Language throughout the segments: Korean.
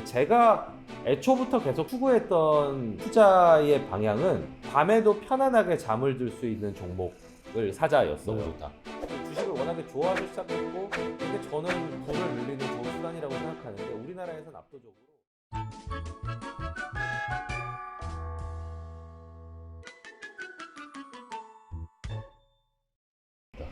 제가 애초부터 계속 추구했던 투자의 방향은 밤에도 편안하게 잠을 들 수 있는 종목을 사자였어요. 너무 좋다. 주식을 워낙에 좋아하기 시작했고, 근데 저는 돈을 늘리는 좋은 수단이라고 생각하는데 우리나라에서는 압도적으로.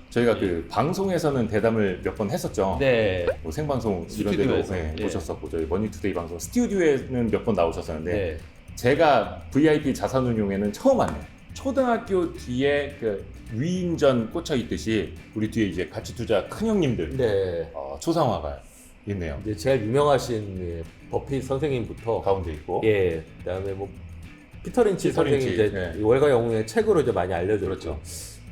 저희가 그 방송에서는 대담을 몇 번 했었죠. 네. 뭐 생방송 이런 데도 스튜디오에서. 예. 오셨었고 저희 머니투데이 방송 스튜디오에는 몇 번 나오셨었는데 네. 제가 VIP 자산운용에는 처음 왔네요. 초등학교 뒤에 그 위인전 꽂혀 있듯이 우리 뒤에 이제 가치 투자 큰 형님들 네. 초상화가 있네요. 이제 제일 유명하신 버핏 선생님부터 가운데 있고. 예. 그다음에 뭐 피터 린치 피터 린치, 선생님 이제 네. 월가 영웅의 책으로 이제 많이 알려졌죠. 그렇죠.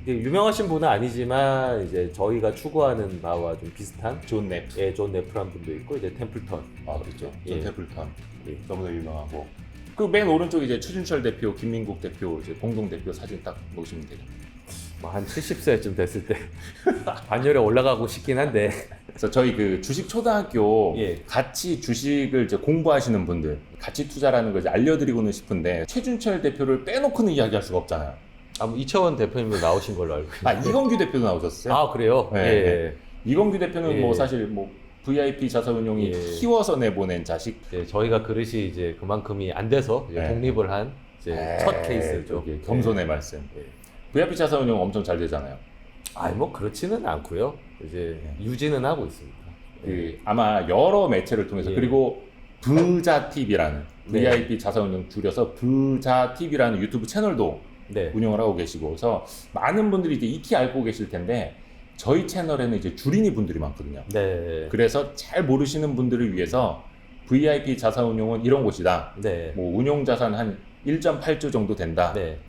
이게 유명하신 분은 아니지만 이제 저희가 추구하는 바와 좀 비슷한 존 랩. 예, 존 네프란 분도 있고 이제 템플턴. 그렇죠. 예. 존 태플턴. 예. 너무나 유명하고. 그 맨 오른쪽에 이제 추진철 대표, 김민국 대표, 이제 공동 대표 사진 딱 놓으시면 돼요. 뭐 한 70세쯤 됐을 때 반열에 올라가고 싶긴 한데. 그래서 저희 그 주식 초등학교 예. 같이 주식을 이제 공부하시는 분들 가치 투자라는 걸 이제 알려드리고는 싶은데 최준철 대표를 빼놓고는 이야기할 수가 없잖아요. 뭐 이채원 대표님도 나오신 걸로 알고 있는데. 이건규 대표도 나오셨어요. 아 그래요? 네, 예. 네. 이건규 대표는 예. 뭐 사실 뭐 VIP 자산운용이 예. 키워서 내보낸 자식. 이제 저희가 그릇이 이제 그만큼이 안 돼서 이제 네. 독립을 한 이제 첫 케이스죠. 저기 겸손의 말씀. 예. VIP 자산운용 엄청 잘 되잖아요. 뭐 그렇지는 않고요. 이제 유지는 하고 있습니다. 그 아마 여러 매체를 통해서 예. 그리고 부자 TV라는 네. VIP 자산운용 줄여서 부자 TV라는 유튜브 채널도 네. 운영을 하고 계시고 그래서 많은 분들이 이제 익히 알고 계실 텐데 저희 채널에는 이제 주린이 분들이 많거든요. 네. 그래서 잘 모르시는 분들을 위해서 VIP 자산운용은 이런 곳이다. 네. 뭐 운용 자산 한 1.8조 정도 된다. 네.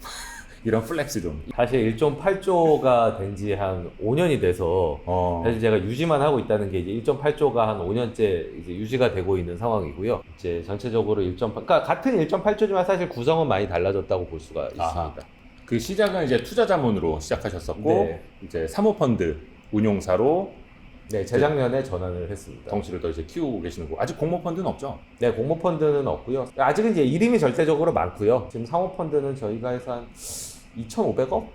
이런 플렉스 좀. 사실 1.8조가 된 지 한 5년이 돼서 사실 제가 유지만 하고 있다는 게 이제 1.8조가 한 5년째 이제 유지가 되고 있는 상황이고요. 이제 전체적으로 1.8, 그러니까 같은 1.8조지만 사실 구성은 많이 달라졌다고 볼 수가 있습니다. 아하. 그 시작은 이제 투자자문으로 시작하셨었고 네. 이제 사모펀드 운용사로 네, 재작년에 전환을 했습니다. 덩치를 더 이제 키우고 계시는 거. 아직 공모펀드는 없죠? 네, 공모펀드는 없고요. 아직은 이제 이름이 절대적으로 많고요. 지금 상호펀드는 저희가 해서 한 2,500억?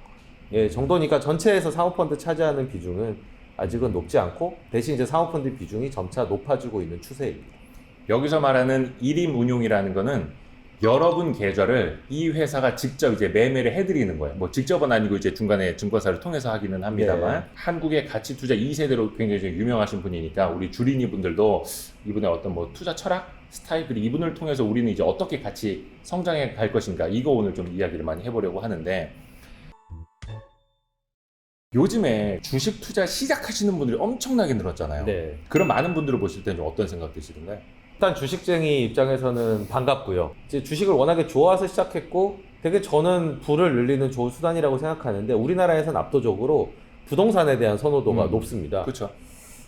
예, 정도니까 전체에서 상호펀드 차지하는 비중은 아직은 높지 않고 대신 이제 상호펀드 비중이 점차 높아지고 있는 추세입니다. 여기서 말하는 일임 운용이라는 거는 여러분 계좌를 이 회사가 직접 이제 매매를 해드리는 거예요. 뭐 직접은 아니고 이제 중간에 증권사를 통해서 하기는 합니다만 네. 한국의 가치 투자 2세대로 굉장히 좀 유명하신 분이니까 우리 주린이 분들도 이분의 어떤 뭐 투자 철학, 스타일 그리고 이분을 통해서 우리는 이제 어떻게 같이 성장해 갈 것인가 이거 오늘 좀 이야기를 많이 해보려고 하는데 요즘에 주식 투자 시작하시는 분들이 엄청나게 늘었잖아요. 네. 그런 많은 분들을 보실 때는 좀 어떤 생각 드시던가요? 일단 주식쟁이 입장에서는 반갑고요. 이제 주식을 워낙에 좋아해서 시작했고 되게 저는 부를 늘리는 좋은 수단이라고 생각하는데 우리나라에서는 압도적으로 부동산에 대한 선호도가 높습니다. 그렇죠.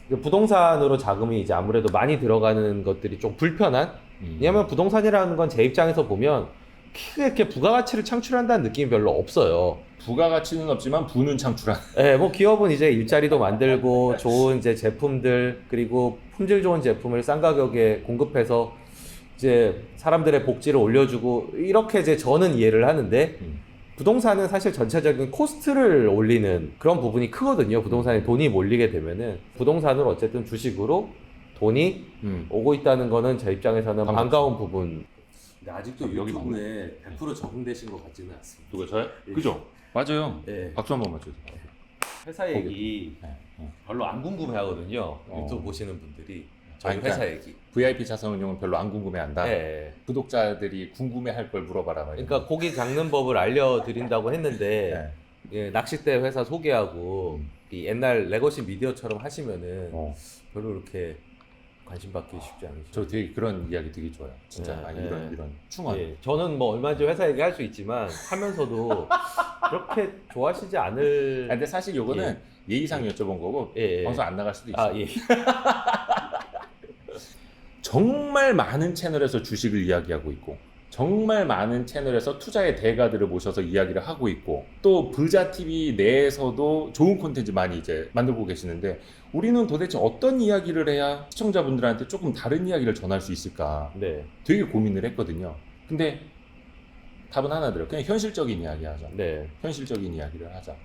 부동산으로 자금이 이제 아무래도 많이 들어가는 것들이 좀 불편한? 왜냐면 부동산이라는 건 제 입장에서 보면 크게 이렇게 부가가치를 창출한다는 느낌이 별로 없어요. 부가가치는 없지만 부는 창출한. 네, 뭐 기업은 이제 일자리도 만들고 좋은 이제 제품들 그리고 품질 좋은 제품을 싼 가격에 공급해서 이제 사람들의 복지를 올려주고 이렇게 이제 저는 이해를 하는데 부동산은 사실 전체적인 코스트를 올리는 그런 부분이 크거든요. 부동산에 돈이 몰리게 되면은 부동산을 어쨌든 주식으로 돈이 오고 있다는 거는 제 입장에서는 반가운 부분. 근데 아직도 여기 유튜브에 100% 적응되신 것 같지는 않습니다. 누가 저요? 예. 그죠? 맞아요. 예. 박수 한 번만 주세요. 회사 얘기 네. 별로 안 궁금해하거든요. 유튜브 보시는 분들이 저희 회사 얘기. VIP 자산운용은 별로 안 궁금해한다. 네. 구독자들이 궁금해할 걸 물어봐라 말이에요. 그러니까 고기 잡는 법을 알려드린다고 했는데 네. 예, 낚싯대 회사 소개하고 이 옛날 레거시 미디어처럼 하시면은 별로 이렇게 관심 받기 쉽지 않으시죠. 저 되게 그런 이야기 되게 좋아요. 진짜 네, 아니, 네. 이런 충원. 예, 저는 뭐 얼마든지 회사 얘기 할 수 있지만 하면서도 그렇게 좋아하시지 않을. 근데 사실 요거는 예의상 여쭤본 거고 예. 방송 안 나갈 수도 있어요. 아 예. 정말 많은 채널에서 주식을 이야기하고 있고 정말 많은 채널에서 투자의 대가들을 모셔서 이야기를 하고 있고 또 부자 TV 내에서도 좋은 콘텐츠 많이 이제 만들고 계시는데 우리는 도대체 어떤 이야기를 해야 시청자분들한테 조금 다른 이야기를 전할 수 있을까 네. 되게 고민을 했거든요. 근데 답은 하나 들어요. 그냥 현실적인 이야기 하자. 네. 현실적인 이야기를 하자.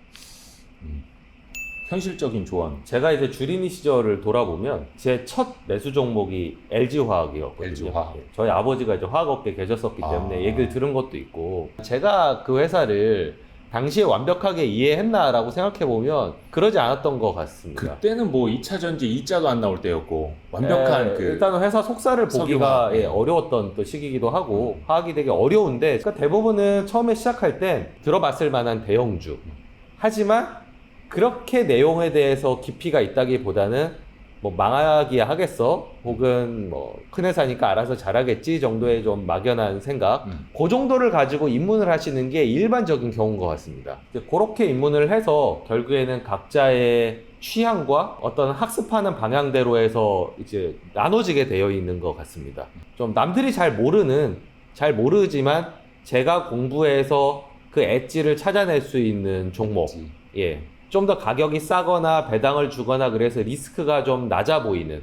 현실적인 조언. 제가 이제 주린이 시절을 돌아보면 제 첫 매수 종목이 LG화학이었거든요. LG화학. 저희 아버지가 이제 화학업계에 계셨었기 때문에 아. 얘기를 들은 것도 있고 제가 그 회사를 당시에 완벽하게 이해했나라고 생각해 보면 그러지 않았던 것 같습니다. 그때는 뭐 2차 전지 2자도 안 나올 때였고 완벽한 그 일단은 회사 속사를 보기가 석유화학. 어려웠던 또 시기이기도 하고 화학이 되게 어려운데 그러니까 대부분은 처음에 시작할 땐 들어봤을 만한 대형주 하지만 그렇게 내용에 대해서 깊이가 있다기보다는 뭐 망하기야 하겠어 혹은 뭐 큰 회사니까 알아서 잘하겠지 정도의 좀 막연한 생각 그 정도를 가지고 입문을 하시는 게 일반적인 경우인 것 같습니다. 이제 그렇게 입문을 해서 결국에는 각자의 취향과 어떤 학습하는 방향대로 해서 이제 나눠지게 되어 있는 것 같습니다. 좀 남들이 잘 모르지만 제가 공부해서 그 엣지를 찾아낼 수 있는 종목, 예, 좀 더 가격이 싸거나 배당을 주거나 그래서 리스크가 좀 낮아 보이는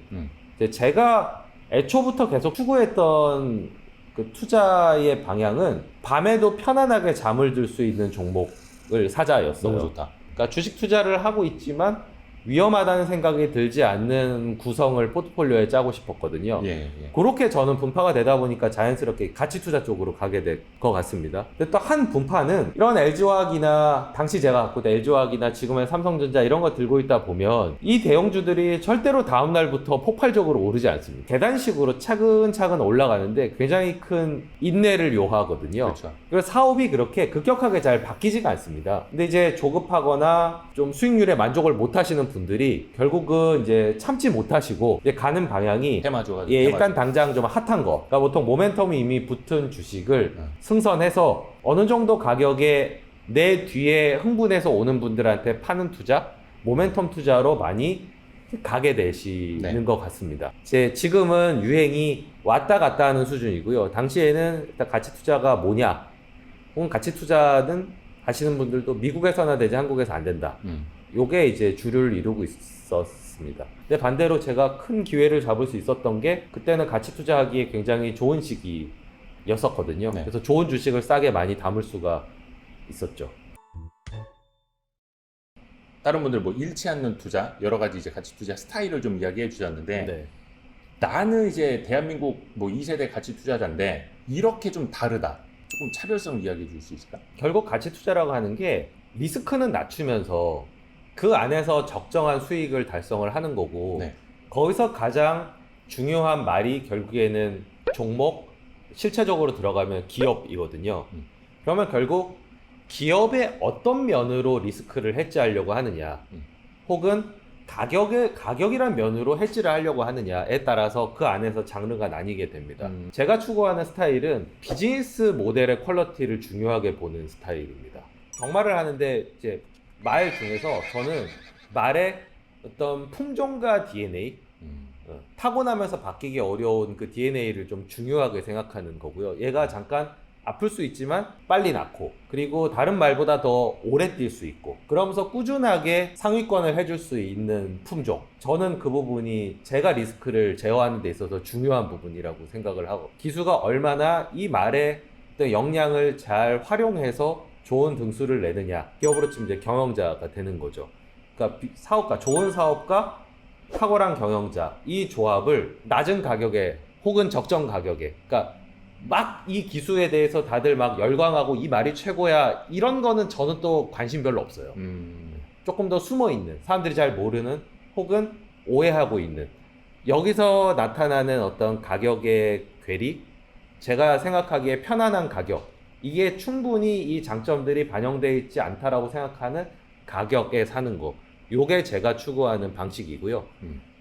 이제 제가 애초부터 계속 추구했던 그 투자의 방향은 밤에도 편안하게 잠을 들 수 있는 종목을 사자였어요. 너무 좋다. 그러니까 주식 투자를 하고 있지만 위험하다는 생각이 들지 않는 구성을 포트폴리오에 짜고 싶었거든요. 예. 그렇게 저는 분파가 되다 보니까 자연스럽게 가치 투자 쪽으로 가게 될 것 같습니다. 근데 또 한 분파는 이런 LG화학이나 당시 제가 갖고 있던 LG화학이나 지금의 삼성전자 이런 거 들고 있다 보면 이 대형주들이 절대로 다음 날부터 폭발적으로 오르지 않습니다. 계단식으로 차근차근 올라가는데 굉장히 큰 인내를 요하거든요. 그렇죠. 그래서 사업이 그렇게 급격하게 잘 바뀌지가 않습니다. 근데 이제 조급하거나 좀 수익률에 만족을 못 하시는 분들이 결국은 이제 참지 못하시고 이제 가는 방향이 테마주가 일단 당장 좀 핫한 거. 그러니까 보통 모멘텀이 이미 붙은 주식을 승선해서 어느 정도 가격에 내 뒤에 흥분해서 오는 분들한테 파는 투자, 모멘텀 투자로 많이 가게 되시는 것 같습니다. 지금은 유행이 왔다 갔다 하는 수준이고요. 당시에는 일단 가치 투자가 뭐냐, 혹은 가치 투자는 하시는 분들도 미국에서나 되지 한국에서 안 된다. 요게 이제 주류를 이루고 있었습니다. 근데 반대로 제가 큰 기회를 잡을 수 있었던 게 그때는 가치 투자하기에 굉장히 좋은 시기였었거든요. 네. 그래서 좋은 주식을 싸게 많이 담을 수가 있었죠. 다른 분들 뭐 잃지 않는 투자 여러 가지 이제 가치 투자 스타일을 좀 이야기해 주셨는데 네. 나는 이제 대한민국 뭐 2세대 가치 투자자인데 이렇게 좀 다르다. 조금 차별성 이야기해 줄 수 있을까? 결국 가치 투자라고 하는 게 리스크는 낮추면서 그 안에서 적정한 수익을 달성을 하는 거고 네. 거기서 가장 중요한 말이 결국에는 종목, 실체적으로 들어가면 기업이거든요. 그러면 결국 기업의 어떤 면으로 리스크를 해지하려고 하느냐 혹은 가격이란 면으로 해지를 하려고 하느냐에 따라서 그 안에서 장르가 나뉘게 됩니다. 제가 추구하는 스타일은 비즈니스 모델의 퀄리티를 중요하게 보는 스타일입니다. 정말을 하는데 이제 말 중에서 저는 말의 어떤 품종과 DNA, 타고나면서 바뀌기 어려운 그 DNA를 좀 중요하게 생각하는 거고요. 얘가 잠깐 아플 수 있지만 빨리 낫고 그리고 다른 말보다 더 오래 뛸 수 있고 그러면서 꾸준하게 상위권을 해줄 수 있는 품종, 저는 그 부분이 제가 리스크를 제어하는 데 있어서 중요한 부분이라고 생각을 하고 기수가 얼마나 이 말의 어떤 역량을 잘 활용해서 좋은 등수를 내느냐, 기업으로 치면 이제 경영자가 되는 거죠. 그러니까 사업가, 좋은 사업가, 탁월한 경영자, 이 조합을 낮은 가격에 혹은 적정 가격에, 그러니까 막 이 기수에 대해서 다들 막 열광하고 이 말이 최고야 이런 거는 저는 또 관심 별로 없어요. 조금 더 숨어 있는, 사람들이 잘 모르는 혹은 오해하고 있는 여기서 나타나는 어떤 가격의 괴리, 제가 생각하기에 편안한 가격, 이게 충분히 이 장점들이 반영되어 있지 않다라고 생각하는 가격에 사는 거, 요게 제가 추구하는 방식이고요.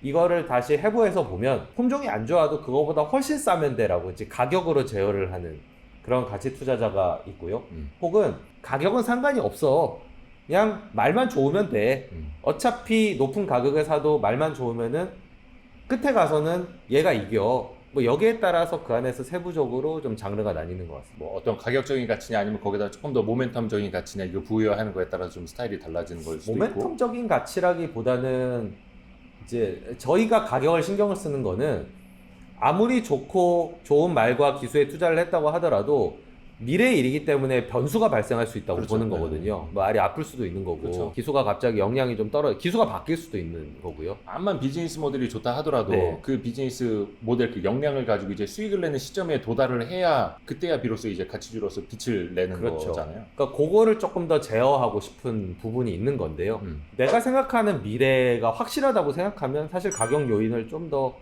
이거를 다시 해부해서 보면 품종이 안 좋아도 그거보다 훨씬 싸면 돼라고 이제 가격으로 제어를 하는 그런 가치 투자자가 있고요. 혹은 가격은 상관이 없어, 그냥 말만 좋으면 돼, 어차피 높은 가격에 사도 말만 좋으면은 끝에 가서는 얘가 이겨, 뭐 여기에 따라서 그 안에서 세부적으로 좀 장르가 나뉘는 것 같습니다. 뭐 어떤 가격적인 가치냐 아니면 거기다 조금 더 모멘텀적인 가치냐 이거 부여하는 거에 따라서 좀 스타일이 달라지는 걸 수도 있고. 모멘텀적인 가치라기보다는 이제 저희가 가격을 신경을 쓰는 거는 아무리 좋고 좋은 말과 기술에 투자를 했다고 하더라도 미래의 일이기 때문에 변수가 발생할 수 있다고 그렇죠. 보는 거거든요. 뭐 알이 아플 수도 있는 거고 그렇죠. 기수가 갑자기 영양이 좀 기수가 바뀔 수도 있는 거고요. 암만 비즈니스 모델이 좋다 하더라도 네. 그 비즈니스 모델 그 역량을 가지고 이제 수익을 내는 시점에 도달을 해야 그때야 비로소 이제 가치주로서 빛을 내는 그렇죠. 거잖아요. 그러니까 그거를 조금 더 제어하고 싶은 부분이 있는 건데요. 내가 생각하는 미래가 확실하다고 생각하면 사실 가격 요인을 좀 더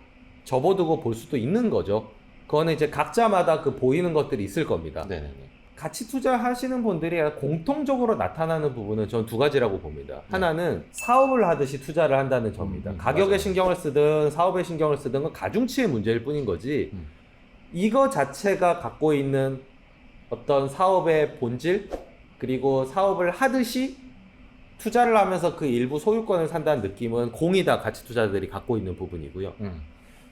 접어두고 볼 수도 있는 거죠. 그거는 이제 각자마다 그 보이는 것들이 있을 겁니다. 네네네. 가치 투자하시는 분들이 공통적으로 나타나는 부분은 전 두 가지라고 봅니다. 하나는 사업을 하듯이 투자를 한다는 점입니다. 가격에 맞아요. 신경을 쓰든 사업에 신경을 쓰든 건 가중치의 문제일 뿐인 거지 이거 자체가 갖고 있는 어떤 사업의 본질 그리고 사업을 하듯이 투자를 하면서 그 일부 소유권을 산다는 느낌은 공이다 가치 투자들이 갖고 있는 부분이고요.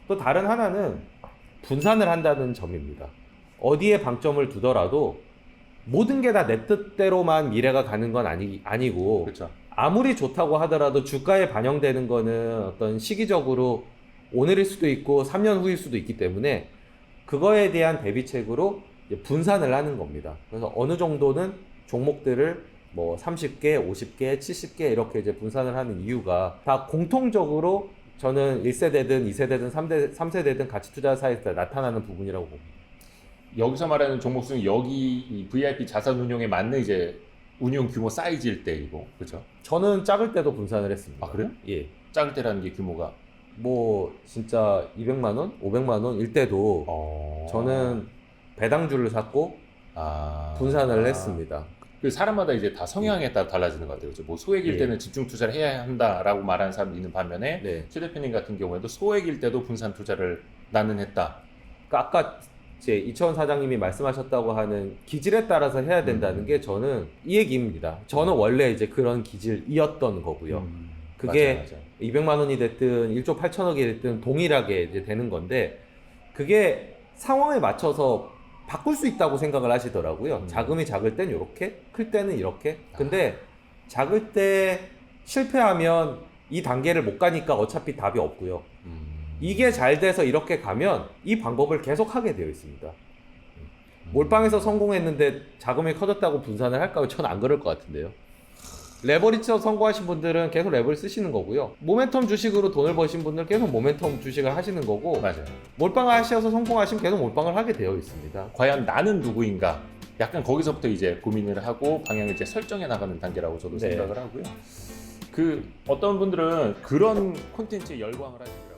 또 다른 하나는 분산을 한다는 점입니다. 어디에 방점을 두더라도 모든 게 다 내 뜻대로만 미래가 가는 건 아니고 그렇죠. 아무리 좋다고 하더라도 주가에 반영되는 거는 어떤 시기적으로 오늘일 수도 있고 3년 후일 수도 있기 때문에 그거에 대한 대비책으로 이제 분산을 하는 겁니다. 그래서 어느 정도는 종목들을 뭐 30개, 50개, 70개 이렇게 이제 분산을 하는 이유가 다 공통적으로 저는 1세대든 2세대든 3세대든 가치 투자사에서 나타나는 부분이라고 봅니다. 여기서 말하는 종목 수는 여기 이 VIP 자산 운용에 맞는 이제 운용 규모 사이즈일 때이고, 그렇죠? 저는 작을 때도 분산을 했습니다. 아, 그래요? 예. 작을 때라는 게 규모가 뭐 진짜 200만 원, 500만 원일 때도 저는 배당주를 샀고 분산을 했습니다. 그 사람마다 이제 다 성향에 따라 달라지는 것 같아요. 그렇죠? 뭐 소액일 예. 때는 집중 투자를 해야 한다라고 말하는 사람이 있는 반면에 네. 최 대표님 같은 경우에도 소액일 때도 분산 투자를 나는 했다. 그러니까 아까 이제 이천 사장님이 말씀하셨다고 하는 기질에 따라서 해야 된다는 게 저는 이 얘기입니다. 저는 원래 이제 그런 기질이었던 거고요. 그게 맞아요. 200만 원이 됐든 1조 8천억이 됐든 동일하게 이제 되는 건데 그게 상황에 맞춰서 바꿀 수 있다고 생각을 하시더라고요. 자금이 작을 땐 이렇게, 클 때는 이렇게. 근데 작을 때 실패하면 이 단계를 못 가니까 어차피 답이 없고요. 이게 잘 돼서 이렇게 가면 이 방법을 계속 하게 되어 있습니다. 몰빵에서 성공했는데 자금이 커졌다고 분산을 할까요? 저는 안 그럴 것 같은데요. 레버리지로 성공하신 분들은 계속 레버리 쓰시는 거고요. 모멘텀 주식으로 돈을 버신 분들 계속 모멘텀 주식을 하시는 거고 맞아요. 몰빵을 하셔서 성공하시면 계속 몰빵을 하게 되어 있습니다. 과연 나는 누구인가? 약간 거기서부터 이제 고민을 하고 방향을 이제 설정해 나가는 단계라고 저도 네. 생각을 하고요. 그 어떤 분들은 그런 콘텐츠에 열광을 하시고